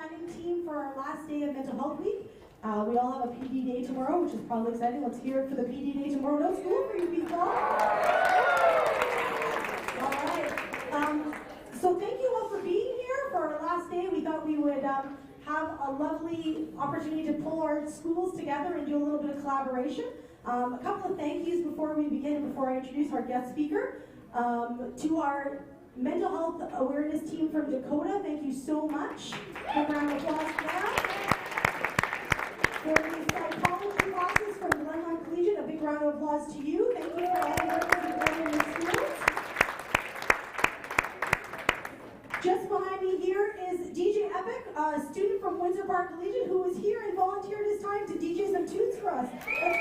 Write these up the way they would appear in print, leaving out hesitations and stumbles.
planning team for our last day of Mental Health Week. We all have a PD day tomorrow, which is probably exciting. Let's hear it for the PD day tomorrow. No school for you people. All right. So thank you all for being here for our last day. We thought we would have a lovely opportunity to pull our schools together and do a little bit of collaboration. A couple of thank yous before we begin, before I introduce our guest speaker. To our mental health awareness team from Dakota, thank you so much. Give a round of applause for that. For the psychology classes from Glenmont Collegiate, a big round of applause to you. Thank you for all the work that you've done in the schools. Just behind me here is DJ Epic, a student from Windsor Park Collegiate who was here and volunteered his time to DJ some tunes for us. Let's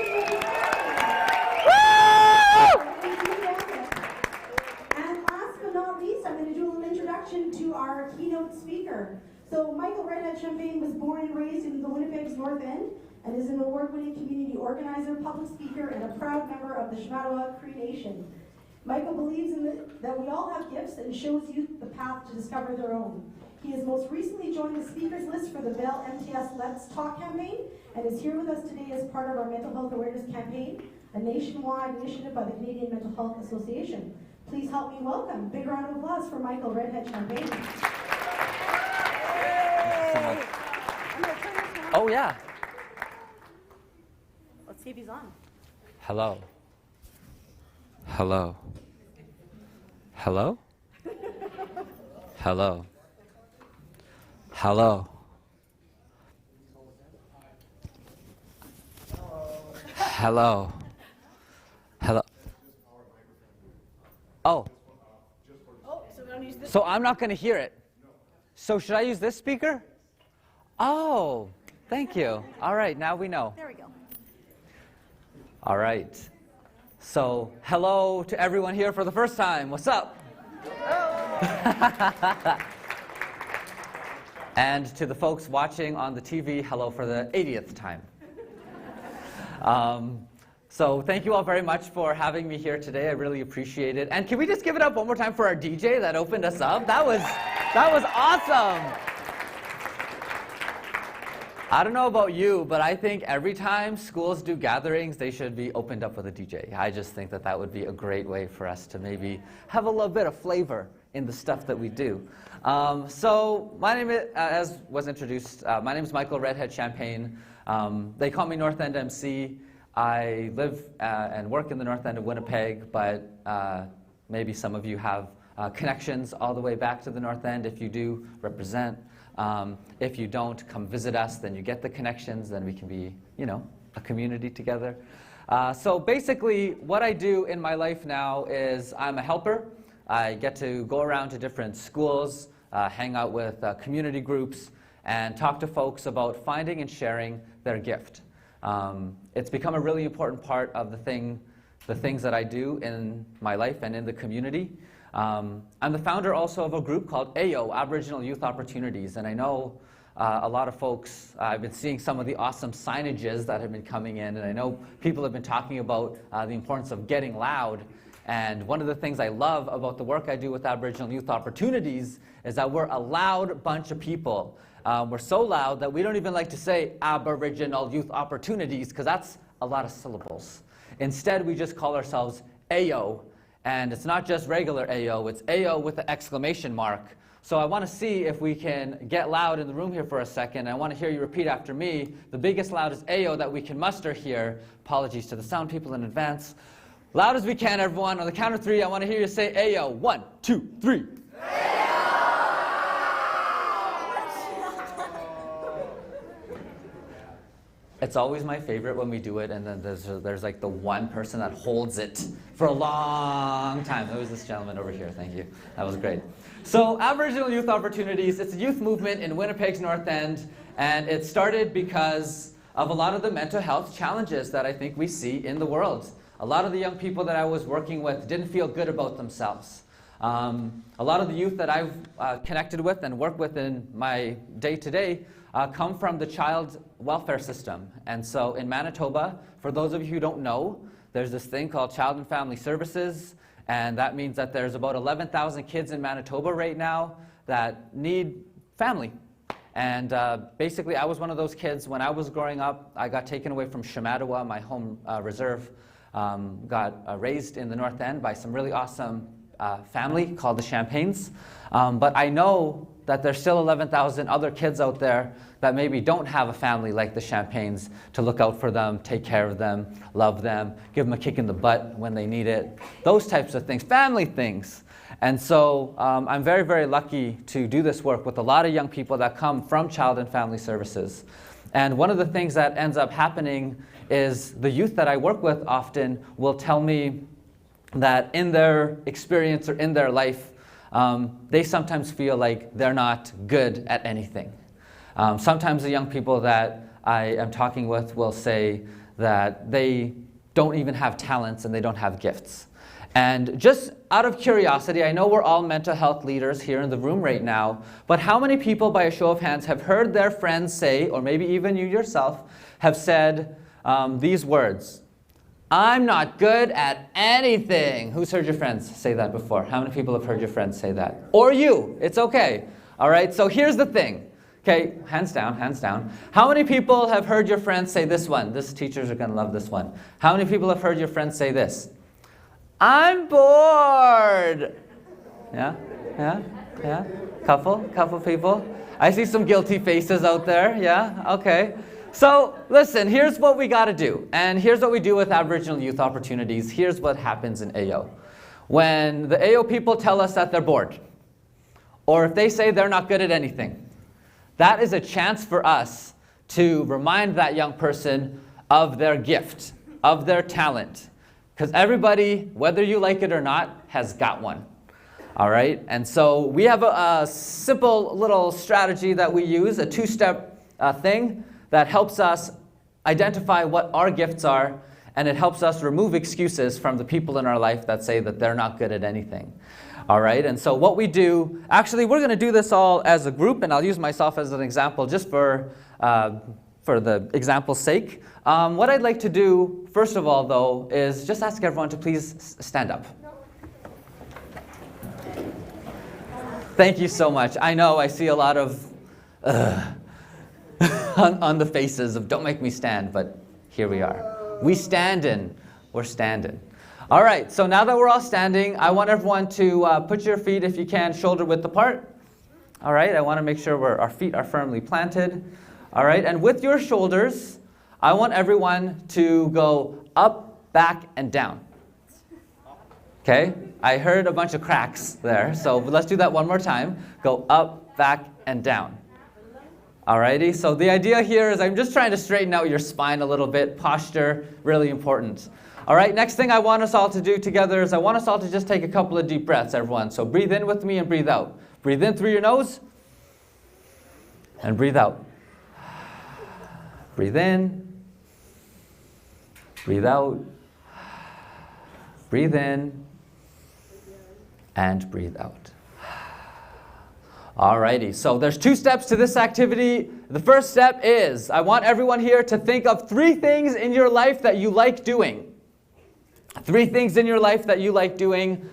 give him a big And last but not least, I'm going to do a little introduction to our keynote speaker. So Michael Redhead Champagne was born and raised in the Winnipeg's North End and is an award-winning community organizer, public speaker, and a proud member of the Shamattawa Cree Nation. Michael believes that we all have gifts and shows youth the path to discover their own. He has most recently joined the speakers list for the Bell MTS Let's Talk campaign and is here with us today as part of our mental health awareness campaign, a nationwide initiative by the Canadian Mental Health Association. Please help me welcome. Big round of applause for Michael Redhead Champagne. Oh yeah. Let's see if he's on. Hello. Hello. Hello? Hello. Hello. Hello. Hello. Oh. So I'm not going to hear it. So should I use this speaker? Oh, thank you. All right, now we know. There we go. All right. So, hello to everyone here for the first time. What's up? And to the folks watching on the TV, hello for the 80th time. So thank you all very much for having me here today. I really appreciate it. And can we just give it up one more time for our DJ that opened us up? That was awesome. I don't know about you, but I think every time schools do gatherings, they should be opened up with a DJ. I just think that would be a great way for us to maybe have a little bit of flavor in the stuff that we do. So my name is, as was introduced, my name is Michael Redhead Champagne. They call me North End MC. I live and work in the North End of Winnipeg, but maybe some of you have connections all the way back to the North End. If you do, represent. If you don't, come visit us, then you get the connections, then we can be, a community together. So basically, what I do in my life now is I'm a helper. I get to go around to different schools, hang out with community groups, and talk to folks about finding and sharing their gift. It's become a really important part of the things that I do in my life and in the community. I'm the founder also of a group called AO, Aboriginal Youth Opportunities, and I know a lot of folks, I've been seeing some of the awesome signages that have been coming in, and I know people have been talking about the importance of getting loud, and one of the things I love about the work I do with Aboriginal Youth Opportunities is that we're a loud bunch of people. We're so loud that we don't even like to say Aboriginal Youth Opportunities because that's a lot of syllables. Instead, we just call ourselves AO. And it's not just regular AO, it's AO with an exclamation mark. So I want to see if we can get loud in the room here for a second. I want to hear you repeat after me. The biggest, loudest AO that we can muster here. Apologies to the sound people in advance. Loud as we can, everyone. On the count of three, I want to hear you say AO. 1, 2, 3. It's always my favorite when we do it, and then there's like the one person that holds it for a long time. There was this gentleman over here, thank you. That was great. So Aboriginal Youth Opportunities, it's a youth movement in Winnipeg's North End, and it started because of a lot of the mental health challenges that I think we see in the world. A lot of the young people that I was working with didn't feel good about themselves. A lot of the youth that I've connected with and work with in my day-to-day come from the child welfare system. And so in Manitoba, for those of you who don't know, there's this thing called Child and Family Services, and that means that there's about 11,000 kids in Manitoba right now that need family. And basically, I was one of those kids. When I was growing up, I got taken away from Shamattawa, my home reserve. Got raised in the North End by some really awesome family called the Champagnes. But I know that there's still 11,000 other kids out there that maybe don't have a family like the Champagnes to look out for them, take care of them, love them, give them a kick in the butt when they need it. Those types of things, family things. And so I'm very, very lucky to do this work with a lot of young people that come from Child and Family Services. And one of the things that ends up happening is the youth that I work with often will tell me that in their experience or in their life, they sometimes feel like they're not good at anything. Sometimes the young people that I am talking with will say that they don't even have talents and they don't have gifts. And just out of curiosity, I know we're all mental health leaders here in the room right now, but how many people, by a show of hands, have heard their friends say, or maybe even you yourself, have said these words: I'm not good at anything? Who's heard your friends say that before? How many people have heard your friends say that? Or you, it's okay. All right, so here's the thing. Okay, hands down, hands down. How many people have heard your friends say this one? This teachers are gonna love this one. How many people have heard your friends say this? I'm bored. Yeah, yeah, yeah. Couple people. I see some guilty faces out there. Yeah, okay. So listen, here's what we got to do. And here's what we do with Aboriginal Youth Opportunities. Here's what happens in AO. When the AO people tell us that they're bored, or if they say they're not good at anything, that is a chance for us to remind that young person of their gift, of their talent. Because everybody, whether you like it or not, has got one. All right? And so we have a simple little strategy that we use, a two-step thing that helps us identify what our gifts are, and it helps us remove excuses from the people in our life that say that they're not good at anything. All right? And so what we do, actually, we're going to do this all as a group, and I'll use myself as an example just for the example's sake. What I'd like to do, first of all, though, is just ask everyone to please stand up. Thank you so much. I know I see a lot of on the faces of don't make me stand, but here we are. We standing. We're standing. All right, so now that we're all standing, I want everyone to put your feet, if you can, shoulder width apart. All right, I want to make sure our feet are firmly planted. All right, and with your shoulders, I want everyone to go up, back, and down. Okay, I heard a bunch of cracks there, so let's do that one more time. Go up, back, and down. Alrighty, so the idea here is I'm just trying to straighten out your spine a little bit. Posture, really important. All right, next thing I want us all to do together is I want us all to just take a couple of deep breaths, everyone. So breathe in with me and breathe out. Breathe in through your nose and breathe out. Breathe in, breathe out, breathe in, and breathe out. Alrighty, so there's two steps to this activity. The first step is I want everyone here to think of 3 things in your life that you like doing. 3 things in your life that you like doing.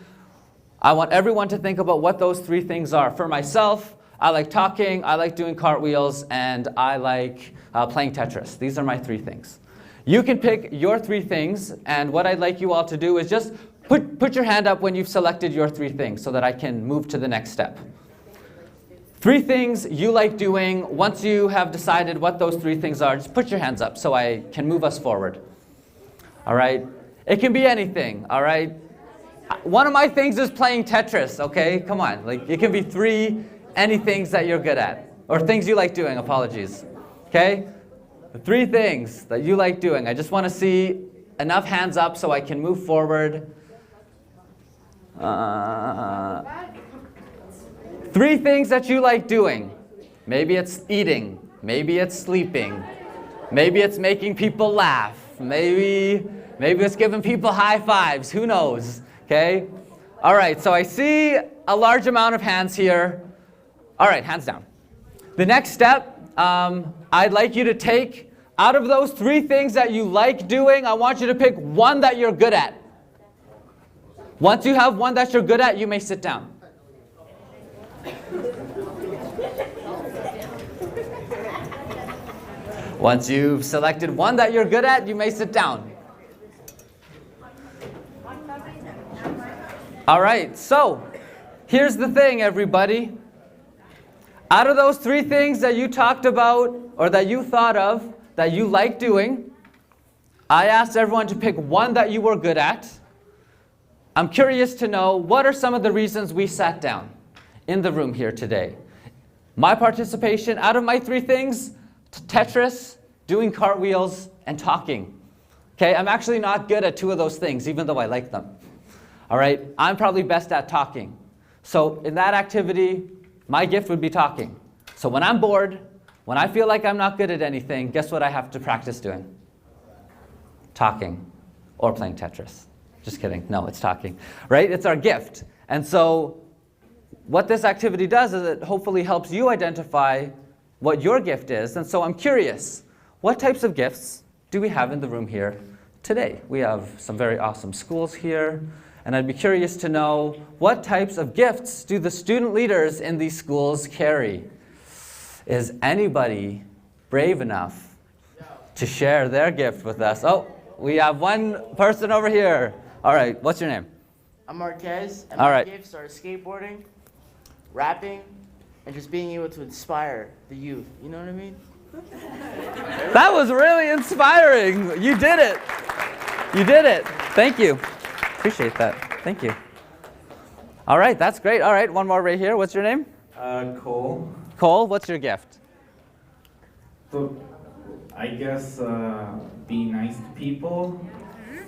I want everyone to think about what those 3 things are. For myself, I like talking, I like doing cartwheels, and I like playing Tetris. These are my 3 things. You can pick your 3 things, and what I'd like you all to do is just put your hand up when you've selected your 3 things so that I can move to the next step. 3 things you like doing. Once you have decided what those 3 things are, just put your hands up so I can move us forward. All right? It can be anything, all right? One of my things is playing Tetris, okay? Come on. Like, it can be 3 anythings that you're good at. Or things you like doing, apologies. Okay? The 3 things that you like doing. I just want to see enough hands up so I can move forward. 3 things that you like doing. Maybe it's eating. Maybe it's sleeping. Maybe it's making people laugh. Maybe it's giving people high fives. Who knows? Okay? All right, so I see a large amount of hands here. All right, hands down. The next step, I'd like you to take, out of those 3 things that you like doing, I want you to pick one that you're good at. Once you have one that you're good at, you may sit down. Once you've selected one that you're good at, you may sit down. All right, so here's the thing, everybody. Out of those 3 things that you talked about or that you thought of that you like doing, I asked everyone to pick one that you were good at. I'm curious to know, what are some of the reasons we sat down in the room here today? My participation, out of my 3 things, Tetris, doing cartwheels, and talking. Okay, I'm actually not good at 2 of those things, even though I like them. All right, I'm probably best at talking. So in that activity, my gift would be talking. So when I'm bored, when I feel like I'm not good at anything, guess what I have to practice doing? Talking or playing Tetris. Just kidding. No, it's talking. Right? It's our gift. And so what this activity does is it hopefully helps you identify what your gift is. And so I'm curious, what types of gifts do we have in the room here today? We have some very awesome schools here. And I'd be curious to know, what types of gifts do the student leaders in these schools carry? Is anybody brave enough to share their gift with us? Oh, we have one person over here. All right, what's your name? I'm Marquez, and All my right. gifts are skateboarding, rapping, and just being able to inspire the youth. You know what I mean? That was really inspiring. You did it. You did it. Thank you. Appreciate that. Thank you. All right, that's great. All right, one more right here. What's your name? Cole. Cole, what's your gift? So, I guess be nice to people,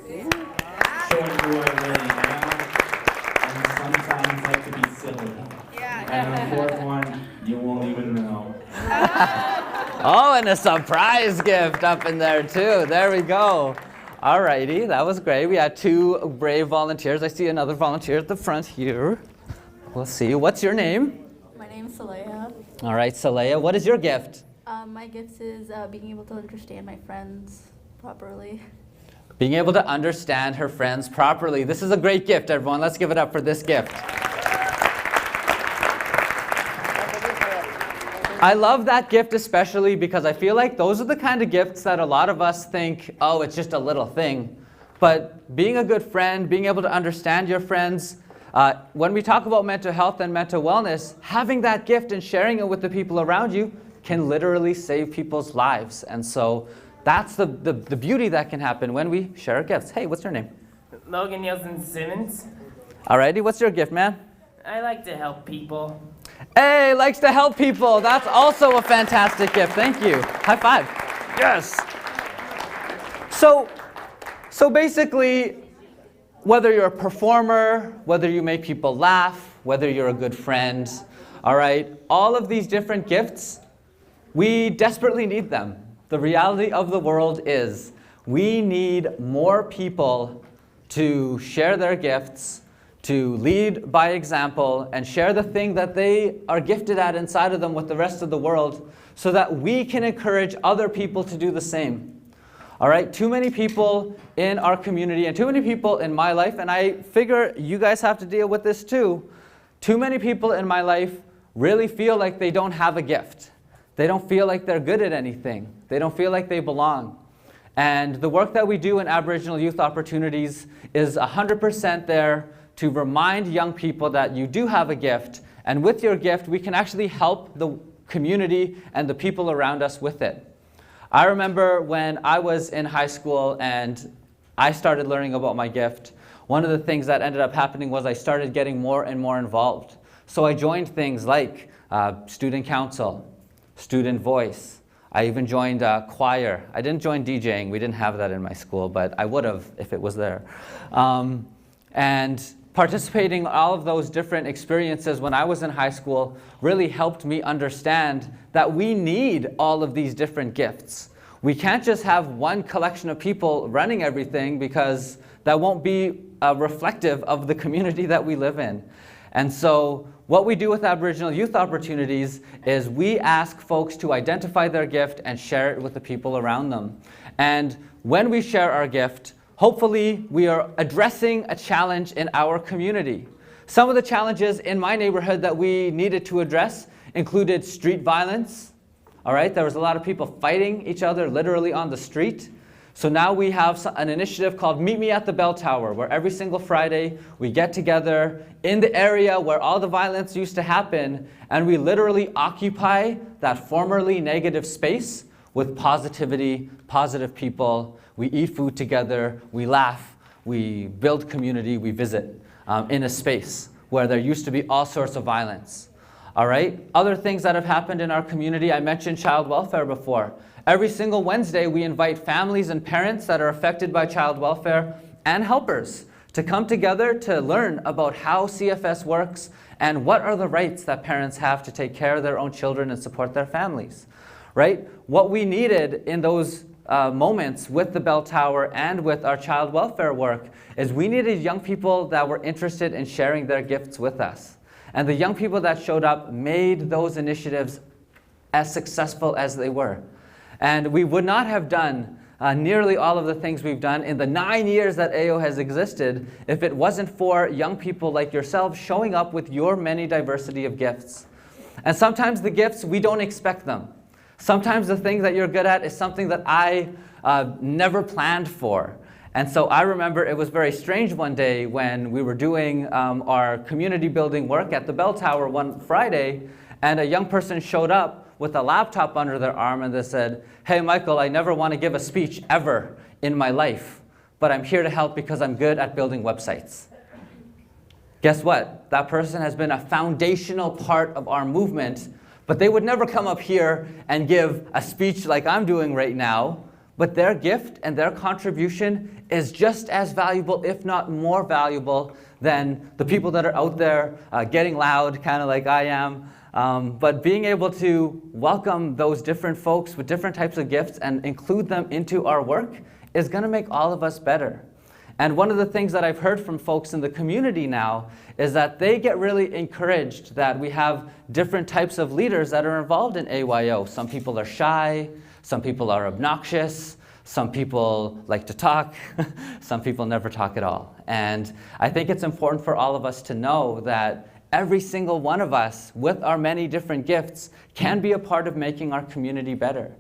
showing who I really am, and sometimes I could be silly. And the 4th one, you won't even know. Oh, and a surprise gift up in there too. There we go. All righty, that was great. We had 2 brave volunteers. I see another volunteer at the front here. We'll see. What's your name? My name's Saleha. All right, Saleha, what is your gift? My gift is being able to understand my friends properly. Being able to understand her friends properly. This is a great gift, everyone. Let's give it up for this gift. I love that gift especially because I feel like those are the kind of gifts that a lot of us think, oh, it's just a little thing. But being a good friend, being able to understand your friends, when we talk about mental health and mental wellness, having that gift and sharing it with the people around you can literally save people's lives. And so that's the beauty that can happen when we share our gifts. Hey, what's your name? Logan Nielsen Simmons. Alrighty, what's your gift, man? I like to help people. Hey, likes to help people. That's also a fantastic gift. Thank you. High five. Yes. So basically, whether you're a performer, whether you make people laugh, whether you're a good friend, all right, all of these different gifts, we desperately need them. The reality of the world is we need more people to share their gifts, to lead by example, and share the thing that they are gifted at inside of them with the rest of the world so that we can encourage other people to do the same. All right, too many people in our community and too many people in my life, and I figure you guys have to deal with this too, too many people in my life really feel like they don't have a gift. They don't feel like they're good at anything. They don't feel like they belong. And the work that we do in Aboriginal Youth Opportunities is 100% there to remind young people that you do have a gift, and with your gift, we can actually help the community and the people around us with it. I remember when I was in high school and I started learning about my gift, one of the things that ended up happening was I started getting more and more involved. So I joined things like student council, student voice. I even joined choir. I didn't join DJing. We didn't have that in my school, but I would have if it was there. And participating in all of those different experiences when I was in high school really helped me understand that we need all of these different gifts. We can't just have one collection of people running everything because that won't be reflective of the community that we live in. And so what we do with Aboriginal Youth Opportunities is we ask folks to identify their gift and share it with the people around them. And when we share our gift, hopefully we are addressing a challenge in our community. Some of the challenges in my neighborhood that we needed to address included street violence, All right, there was a lot of people fighting each other literally on the street. So now we have an initiative called Meet Me at the Bell Tower, where every single Friday we get together in the area where all the violence used to happen, and we literally occupy that formerly negative space with positivity, positive people. We eat food together, we laugh, we build community, we visit in a space where there used to be all sorts of violence. All right, other things that have happened in our community, I mentioned child welfare before. Every single Wednesday, we invite families and parents that are affected by child welfare and helpers to come together to learn about how CFS works and what are the rights that parents have to take care of their own children and support their families, right? What we needed in those moments with the Bell Tower and with our child welfare work is we needed young people that were interested in sharing their gifts with us. And the young people that showed up made those initiatives as successful as they were. And we would not have done nearly all of the things we've done in the 9 years that AO has existed if it wasn't for young people like yourselves showing up with your many diversity of gifts. And sometimes the gifts, we don't expect them. Sometimes the thing that you're good at is something that I never planned for. And so I remember it was very strange one day when we were doing our community building work at the Bell Tower one Friday, and a young person showed up with a laptop under their arm and they said, "Hey Michael, I never want to give a speech ever in my life, but I'm here to help because I'm good at building websites." Guess what? That person has been a foundational part of our movement, but they would never come up here and give a speech like I'm doing right now, but their gift and their contribution is just as valuable, if not more valuable, than the people that are out there getting loud, kind of like I am. But being able to welcome those different folks with different types of gifts and include them into our work is going to make all of us better. And one of the things that I've heard from folks in the community now is that they get really encouraged that we have different types of leaders that are involved in AYO. Some people are shy, some people are obnoxious, some people like to talk, some people never talk at all. And I think it's important for all of us to know that every single one of us, with our many different gifts, can be a part of making our community better.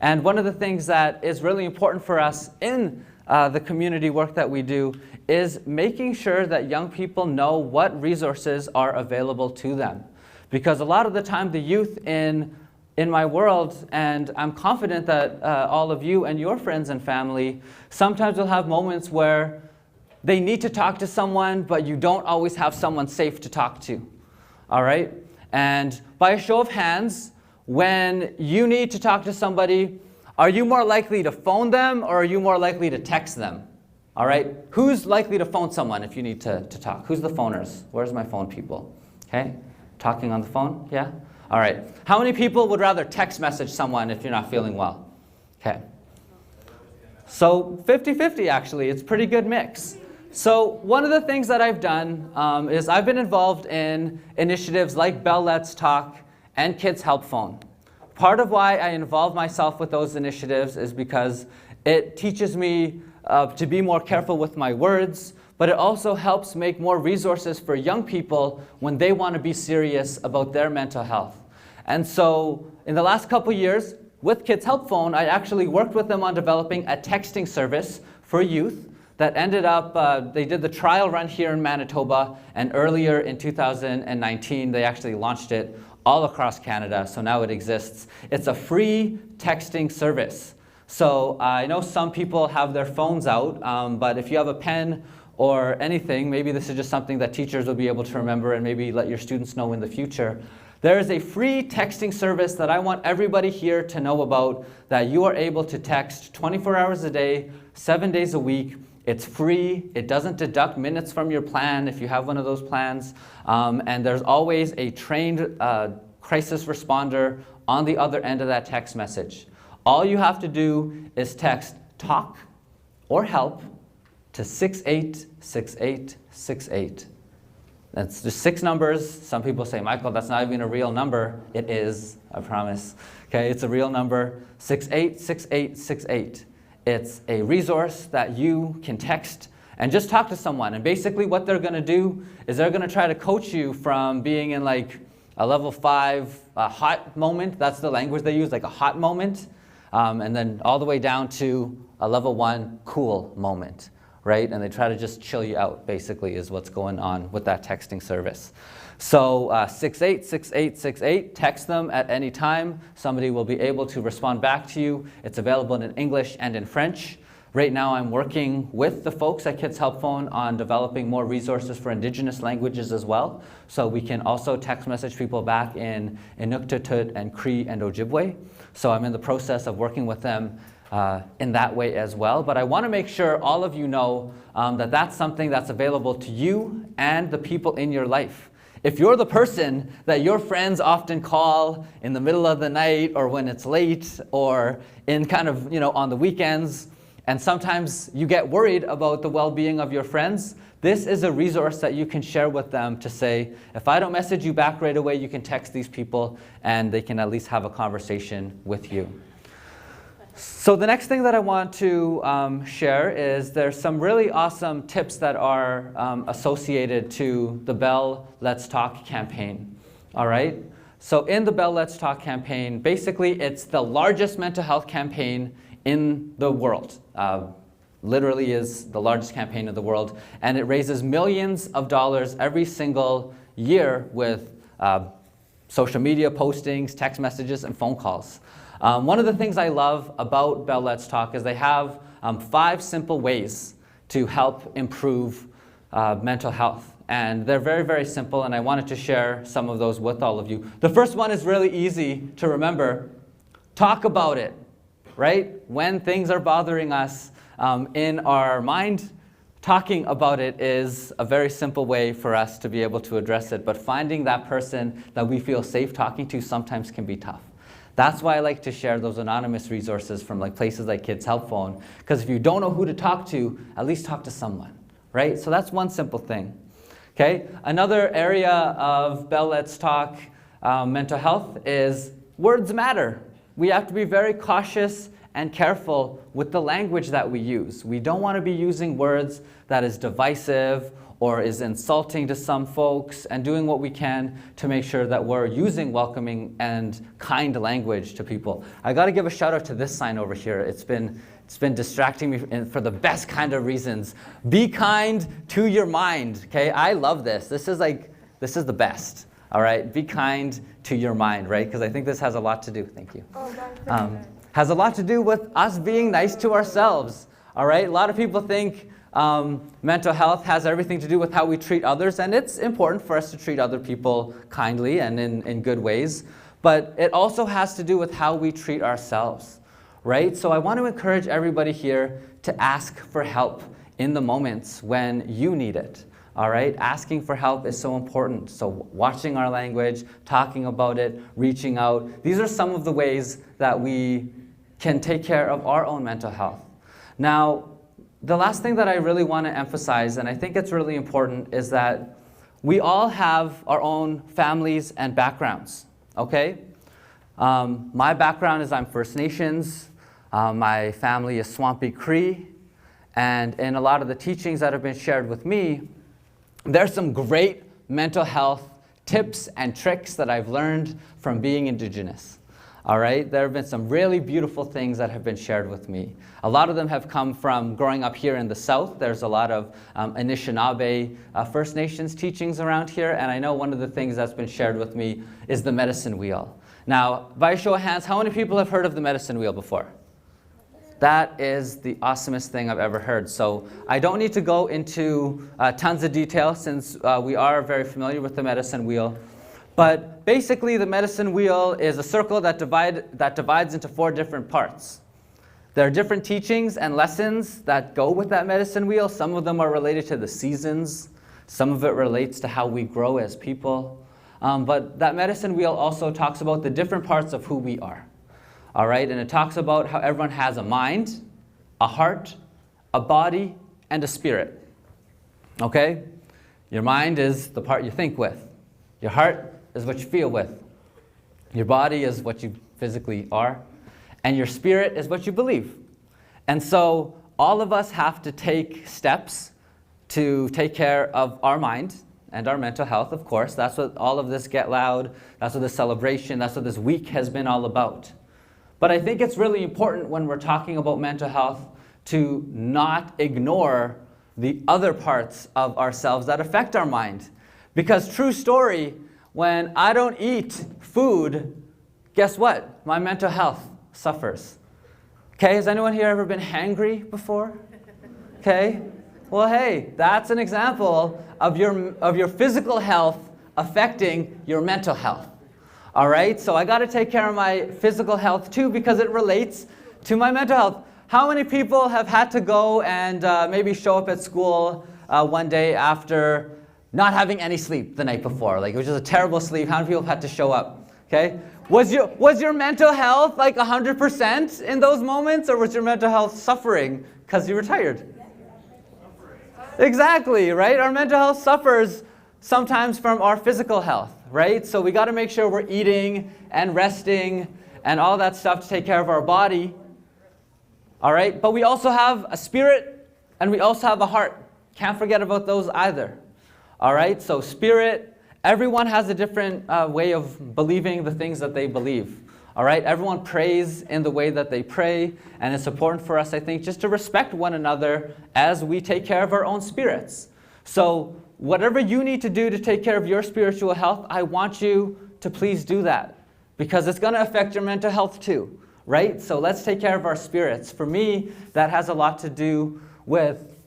And one of the things that is really important for us in the community work that we do is making sure that young people know what resources are available to them. Because a lot of the time the youth in my world, and I'm confident that all of you and your friends and family, sometimes will have moments where they need to talk to someone, but you don't always have someone safe to talk to, all right? And by a show of hands, when you need to talk to somebody, are you more likely to phone them or are you more likely to text them, all right? Who's likely to phone someone if you need to talk? Who's the phoners? Where's my phone people? Okay, talking on the phone, yeah? All right, how many people would rather text message someone if you're not feeling well? Okay, so 50-50 actually, it's a pretty good mix. So one of the things that I've done is I've been involved in initiatives like Bell Let's Talk and Kids Help Phone. Part of why I involve myself with those initiatives is because it teaches me to be more careful with my words, but it also helps make more resources for young people when they want to be serious about their mental health. And so in the last couple years, with Kids Help Phone, I actually worked with them on developing a texting service for youth that ended up, they did the trial run here in Manitoba, and earlier in 2019, they actually launched it all across Canada, so now it exists. It's a free texting service. So I know some people have their phones out, but if you have a pen or anything, maybe this is just something that teachers will be able to remember and maybe let your students know in the future. There is a free texting service that I want everybody here to know about, that you are able to text 24 hours a day, 7 days a week. It's free, it doesn't deduct minutes from your plan if you have one of those plans, and there's always a trained crisis responder on the other end of that text message. All you have to do is text TALK or HELP to 686868. That's just 6 numbers. Some people say, Michael, that's not even a real number. It is, I promise. Okay, it's a real number, 686868. It's a resource that you can text and just talk to someone. And basically what they're going to do is they're going to try to coach you from being in like A level 5 hot moment, that's the language they use, like a hot moment. And then all the way down to a level 1 cool moment, right? And they try to just chill you out, basically, is what's going on with that texting service. So 686868, text them at any time. Somebody will be able to respond back to you. It's available in English and in French. Right now I'm working with the folks at Kids Help Phone on developing more resources for Indigenous languages as well. So we can also text message people back in Inuktitut and Cree and Ojibwe. So I'm in the process of working with them in that way as well. But I want to make sure all of you know that that's something that's available to you and the people in your life. If you're the person that your friends often call in the middle of the night or when it's late or in kind of, on the weekends, and sometimes you get worried about the well-being of your friends, this is a resource that you can share with them to say, if I don't message you back right away, you can text these people and they can at least have a conversation with you. So the next thing that I want to share is there's some really awesome tips that are associated to the Bell Let's Talk campaign. All right? So in the Bell Let's Talk campaign, basically it's the largest mental health campaign in the world. Literally is the largest campaign in the world, and it raises millions of dollars every single year with social media postings, text messages, and phone calls. One of the things I love about Bell Let's Talk is they have 5 simple ways to help improve mental health. And they're very, very simple, and I wanted to share some of those with all of you. The first one is really easy to remember. Talk about it, right? When things are bothering us in our mind, talking about it is a very simple way for us to be able to address it. But finding that person that we feel safe talking to sometimes can be tough. That's why I like to share those anonymous resources from places like Kids Help Phone, because if you don't know who to talk to, at least talk to someone, right? So that's one simple thing. Okay, another area of Bell Let's Talk mental health is words matter. We have to be very cautious and careful with the language that we use. We don't want to be using words that is divisive or is insulting to some folks, and doing what we can to make sure that we're using welcoming and kind language to people. I got to give a shout out to this sign over here. It's been distracting me for the best kind of reasons. Be kind to your mind. Okay, I love this. This is the best. All right, be kind to your mind, right? Because I think this has a lot to do. Thank you. Has a lot to do with us being nice to ourselves. All right, a lot of people think mental health has everything to do with how we treat others, and it's important for us to treat other people kindly and in good ways, but it also has to do with how we treat ourselves, right? So I want to encourage everybody here to ask for help in the moments when you need it, all right? Asking for help is so important. So watching our language, talking about it, reaching out, these are some of the ways that we can take care of our own mental health. Now, the last thing that I really want to emphasize, and I think it's really important, is that we all have our own families and backgrounds, okay? My background is I'm First Nations, my family is Swampy Cree, and in a lot of the teachings that have been shared with me, there's some great mental health tips and tricks that I've learned from being Indigenous. All right, there have been some really beautiful things that have been shared with me. A lot of them have come from growing up here in the South. There's a lot of Anishinaabe First Nations teachings around here, and I know one of the things that's been shared with me is the medicine wheel. Now, by a show of hands, how many people have heard of the medicine wheel before? That is the awesomest thing I've ever heard. So I don't need to go into tons of detail since we are very familiar with the medicine wheel. But basically, the medicine wheel is a circle that divides into 4 different parts. There are different teachings and lessons that go with that medicine wheel. Some of them are related to the seasons. Some of it relates to how we grow as people. But that medicine wheel also talks about the different parts of who we are. All right, and it talks about how everyone has a mind, a heart, a body, and a spirit. Okay? Your mind is the part you think with. Your heart is what you feel with. Your body is what you physically are. And your spirit is what you believe. And so all of us have to take steps to take care of our mind and our mental health, of course. That's what all of this Get Loud, that's what this celebration, that's what this week has been all about. But I think it's really important when we're talking about mental health to not ignore the other parts of ourselves that affect our mind. Because true story, when I don't eat food, guess what? My mental health suffers. Okay, has anyone here ever been hangry before? Okay, well hey, that's an example of your physical health affecting your mental health. All right, so I gotta take care of my physical health too because it relates to my mental health. How many people have had to go and maybe show up at school one day after not having any sleep the night before? Like it was just a terrible sleep. How many people have had to show up? Okay, was your mental health like 100% in those moments, or was your mental health suffering because you were tired? Exactly, right? Our mental health suffers sometimes from our physical health, right? So we got to make sure we're eating and resting and all that stuff to take care of our body. All right, but we also have a spirit and we also have a heart. Can't forget about those either. All right, so spirit, everyone has a different way of believing the things that they believe. All right, everyone prays in the way that they pray, and it's important for us, I think, just to respect one another as we take care of our own spirits. So whatever you need to do to take care of your spiritual health, I want you to please do that, because it's going to affect your mental health too, right? So let's take care of our spirits. For me, that has a lot to do with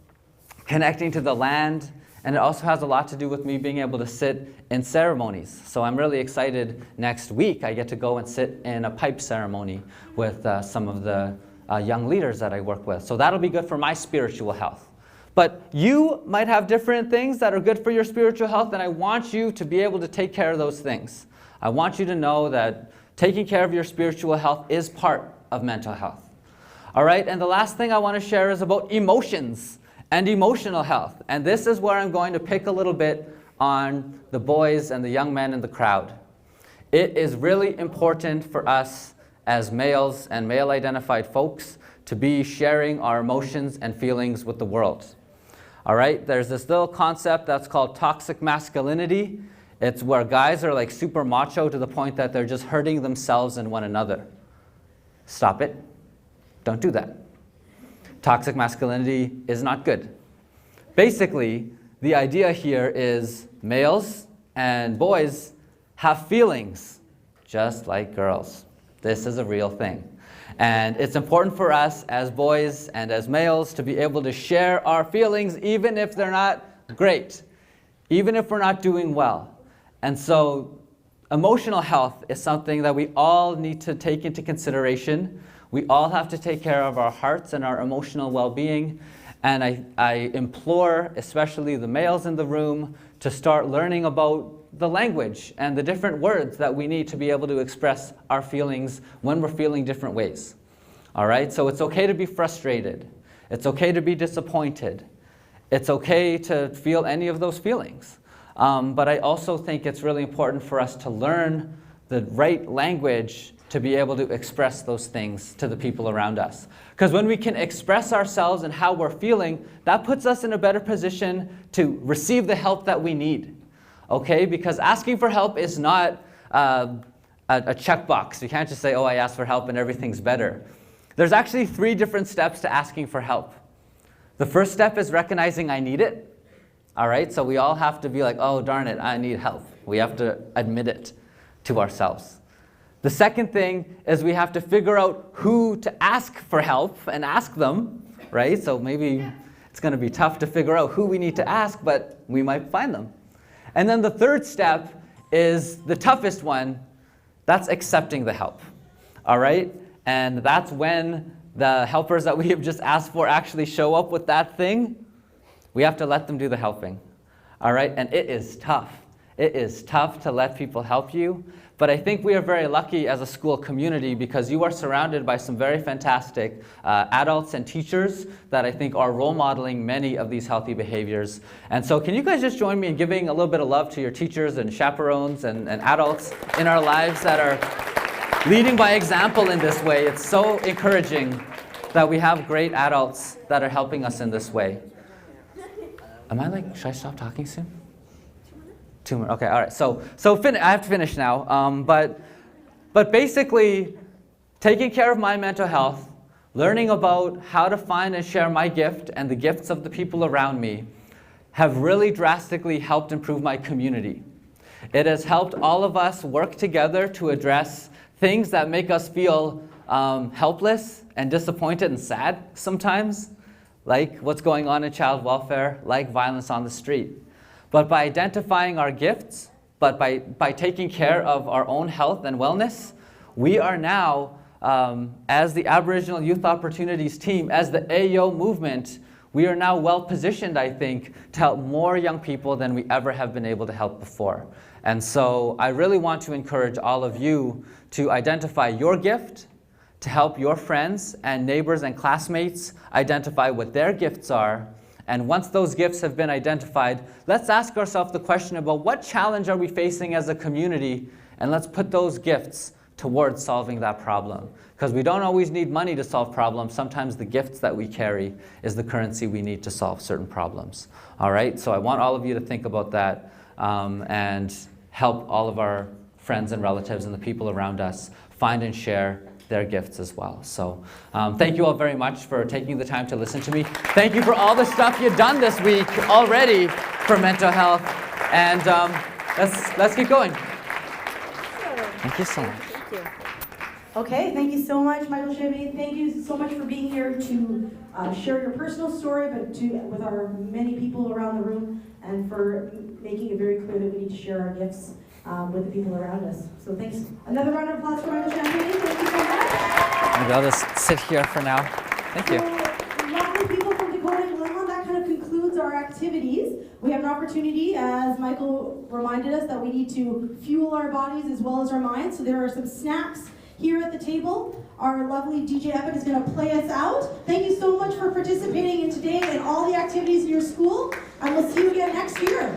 connecting to the land, and it also has a lot to do with me being able to sit in ceremonies. So I'm really excited next week. I get to go and sit in a pipe ceremony with some of the young leaders that I work with. So that'll be good for my spiritual health. But you might have different things that are good for your spiritual health, and I want you to be able to take care of those things. I want you to know that taking care of your spiritual health is part of mental health. All right, and the last thing I want to share is about emotions and emotional health. And this is where I'm going to pick a little bit on the boys and the young men in the crowd. It is really important for us as males and male-identified folks to be sharing our emotions and feelings with the world. All right, there's this little concept that's called toxic masculinity. It's where guys are like super macho to the point that they're just hurting themselves and one another. Stop it. Don't do that. Toxic masculinity is not good. Basically, the idea here is males and boys have feelings just like girls. This is a real thing. And it's important for us as boys and as males to be able to share our feelings even if they're not great, even if we're not doing well. And so emotional health is something that we all need to take into consideration. We all have to take care of our hearts and our emotional well-being. And I implore, especially the males in the room, to start learning about the language and the different words that we need to be able to express our feelings when we're feeling different ways. All right, so it's okay to be frustrated. It's okay to be disappointed. It's okay to feel any of those feelings. But I also think it's really important for us to learn the right language to be able to express those things to the people around us. Because when we can express ourselves and how we're feeling, that puts us in a better position to receive the help that we need. Okay, because asking for help is not a checkbox. You can't just say, oh, I asked for help and everything's better. There's actually 3 different steps to asking for help. The first step is recognizing I need it. All right, so we all have to be like, oh, darn it, I need help. We have to admit it to ourselves. The second thing is we have to figure out who to ask for help and ask them, right? So maybe it's going to be tough to figure out who we need to ask, but we might find them. And then the third step is the toughest one. That's accepting the help, all right? And that's when the helpers that we have just asked for actually show up with that thing. We have to let them do the helping, all right? And it is tough. It is tough to let people help you. But I think we are very lucky as a school community because you are surrounded by some very fantastic adults and teachers that I think are role modeling many of these healthy behaviors. And so can you guys just join me in giving a little bit of love to your teachers and chaperones and adults in our lives that are leading by example in this way? It's so encouraging that we have great adults that are helping us in this way. Am I like, should I stop talking soon? 2 more. Okay, all right. So I have to finish now. But basically, taking care of my mental health, learning about how to find and share my gift and the gifts of the people around me have really drastically helped improve my community. It has helped all of us work together to address things that make us feel helpless and disappointed and sad sometimes, like what's going on in child welfare, like violence on the street. But by identifying our gifts, but by taking care of our own health and wellness, we are now, as the Aboriginal Youth Opportunities team, as the AYO movement, we are now well positioned, I think, to help more young people than we ever have been able to help before. And so I really want to encourage all of you to identify your gift, to help your friends and neighbors and classmates identify what their gifts are. And once those gifts have been identified, let's ask ourselves the question about what challenge are we facing as a community, and let's put those gifts towards solving that problem. Because we don't always need money to solve problems. Sometimes the gifts that we carry is the currency we need to solve certain problems. All right, so I want all of you to think about that and help all of our friends and relatives and the people around us find and share their gifts as well. So thank you all very much for taking the time to listen to me. Thank you for all the stuff you've done this week already for mental health. And let's keep going. Thank you so much. Okay, thank you so much, Michael Chevy. Thank you so much for being here to share your personal story, but with our many people around the room, and for making it very clear that we need to share our gifts with the people around us. So thanks. Another round of applause for Michael Chevy. Thank you so much. Maybe I'll just sit here for now. Thank you. So, lovely people from Dakota and Glenmont, that kind of concludes our activities. We have an opportunity, as Michael reminded us, that we need to fuel our bodies as well as our minds. So there are some snacks here at the table. Our lovely DJ Epic is going to play us out. Thank you so much for participating in today and all the activities in your school, and we'll see you again next year.